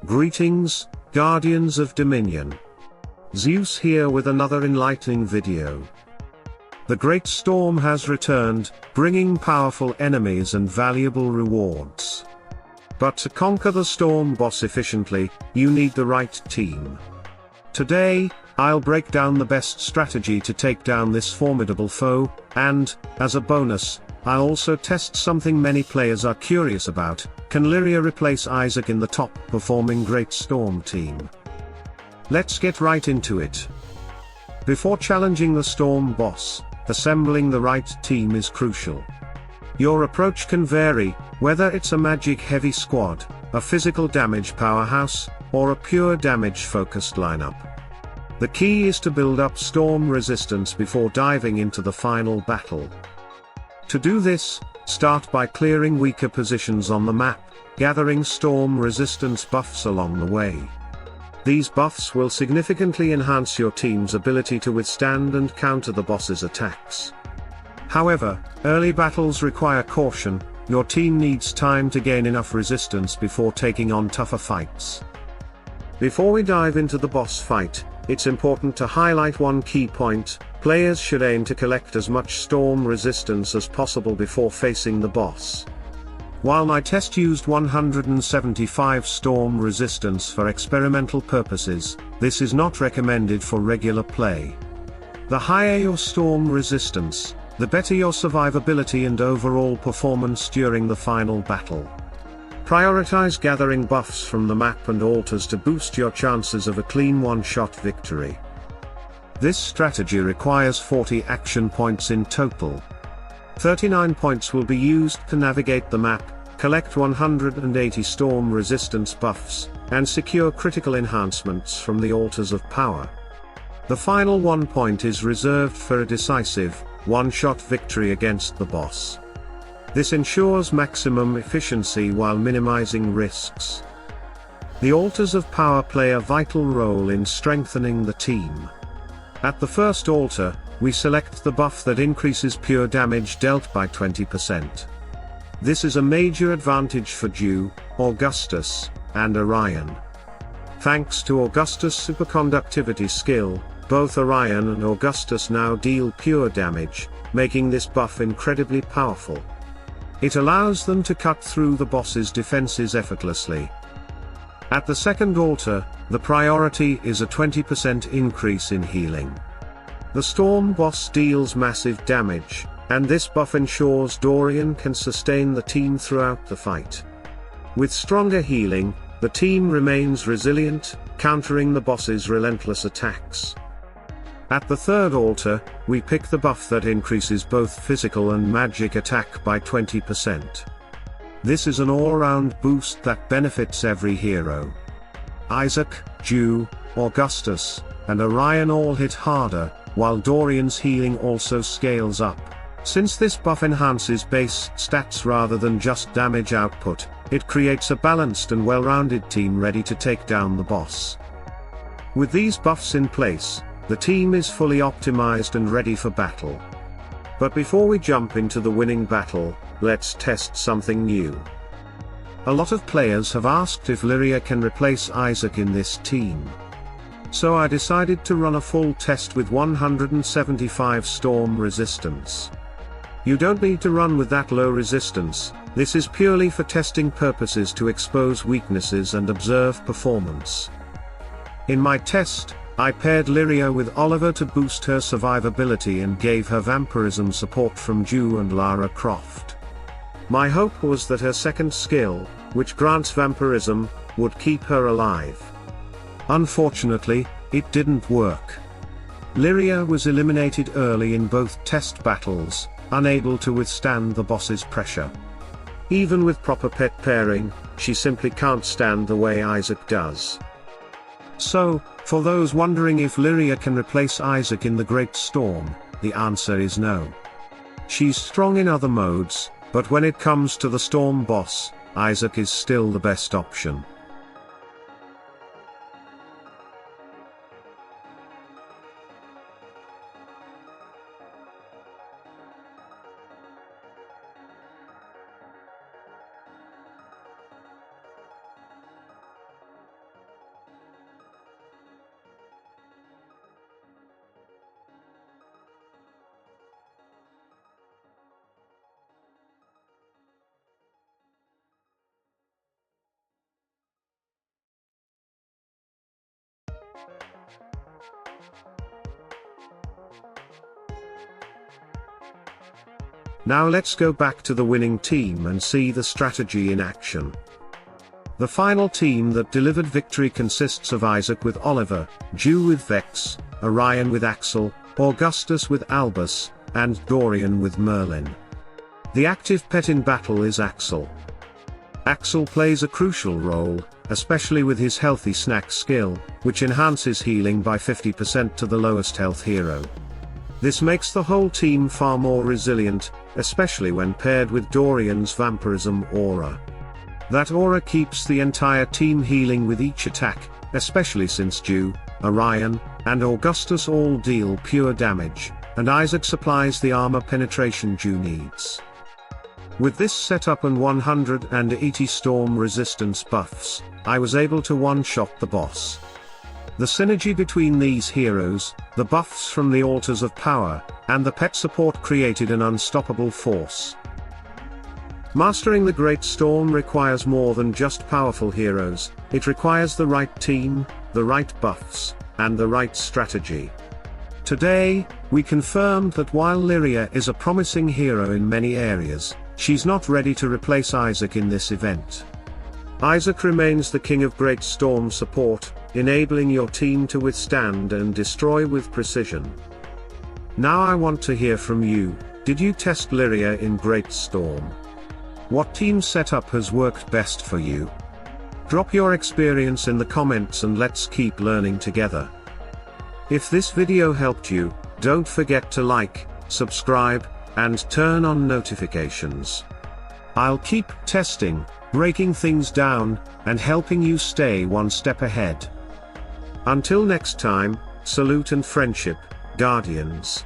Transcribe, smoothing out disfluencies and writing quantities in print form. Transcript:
Greetings, Guardians of Dominion. Zeus here with another enlightening video. The Great Storm has returned, bringing powerful enemies and valuable rewards. But to conquer the storm boss efficiently, you need the right team. Today, I'll break down the best strategy to take down this formidable foe, and, as a bonus, I'll also test something many players are curious about: can Liria replace Isaac in the top-performing Great Storm team? Let's get right into it. Before challenging the storm boss, assembling the right team is crucial. Your approach can vary, whether it's a magic-heavy squad, a physical damage powerhouse, or a pure damage-focused lineup. The key is to build up storm resistance before diving into the final battle. To do this, start by clearing weaker positions on the map, gathering storm resistance buffs along the way. These buffs will significantly enhance your team's ability to withstand and counter the boss's attacks. However, early battles require caution. Your team needs time to gain enough resistance before taking on tougher fights. Before we dive into the boss fight, it's important to highlight one key point: players should aim to collect as much storm resistance as possible before facing the boss. While my test used 175 storm resistance for experimental purposes, this is not recommended for regular play. The higher your storm resistance, the better your survivability and overall performance during the final battle. Prioritize gathering buffs from the map and altars to boost your chances of a clean one-shot victory. This strategy requires 40 action points in total. 39 points will be used to navigate the map, collect 180 storm resistance buffs, and secure critical enhancements from the altars of power. The final 1 point is reserved for a decisive, one-shot victory against the boss. This ensures maximum efficiency while minimizing risks. The altars of power play a vital role in strengthening the team. At the first altar, we select the buff that increases pure damage dealt by 20%. This is a major advantage for Zeus, Augustus, and Orion. Thanks to Augustus' superconductivity skill, both Orion and Augustus now deal pure damage, making this buff incredibly powerful. It allows them to cut through the boss's defenses effortlessly. At the second altar, the priority is a 20% increase in healing. The storm boss deals massive damage, and this buff ensures Dorian can sustain the team throughout the fight. With stronger healing, the team remains resilient, countering the boss's relentless attacks. At the third altar, we pick the buff that increases both physical and magic attack by 20%. This is an all-round boost that benefits every hero. Isaac, Zeus, Augustus, and Orion all hit harder, while Dorian's healing also scales up. Since this buff enhances base stats rather than just damage output, it creates a balanced and well-rounded team ready to take down the boss. With these buffs in place, the team is fully optimized and ready for battle. But before we jump into the winning battle, let's test something new. A lot of players have asked if Liria can replace Isaac in this team. So I decided to run a full test with 175 storm resistance. You don't need to run with that low resistance. This is purely for testing purposes to expose weaknesses and observe performance. In my test, I paired Liria with Oliver to boost her survivability and gave her vampirism support from Zeus and Lara Croft. My hope was that her second skill, which grants vampirism, would keep her alive. Unfortunately, it didn't work. Liria was eliminated early in both test battles, unable to withstand the boss's pressure. Even with proper pet pairing, she simply can't stand the way Isaac does. So, for those wondering if Liria can replace Isaac in the Great Storm, the answer is no. She's strong in other modes, but when it comes to the storm boss, Isaac is still the best option. Now let's go back to the winning team and see the strategy in action. The final team that delivered victory consists of Isaac with Oliver, Jew with Vex, Orion with Axel, Augustus with Albus, and Dorian with Merlin. The active pet in battle is Axel. Axel plays a crucial role, especially with his healthy snack skill, which enhances healing by 50% to the lowest health hero. This makes the whole team far more resilient, especially when paired with Dorian's vampirism aura. That aura keeps the entire team healing with each attack, especially since Jew, Orion, and Augustus all deal pure damage, and Isaac supplies the armor penetration Jew needs. With this setup and 180 storm resistance buffs, I was able to one-shot the boss. The synergy between these heroes, the buffs from the altars of power, and the pet support created an unstoppable force. Mastering the Great Storm requires more than just powerful heroes, it requires the right team, the right buffs, and the right strategy. Today, we confirmed that while Lyria is a promising hero in many areas, she's not ready to replace Isaac in this event. Isaac remains the king of Great Storm support, enabling your team to withstand and destroy with precision. Now I want to hear from you, did you test Lyria in Great Storm? What team setup has worked best for you? Drop your experience in the comments and let's keep learning together. If this video helped you, don't forget to like, subscribe, and turn on notifications. I'll keep testing, breaking things down, and helping you stay one step ahead. Until next time, salute and friendship, Guardians.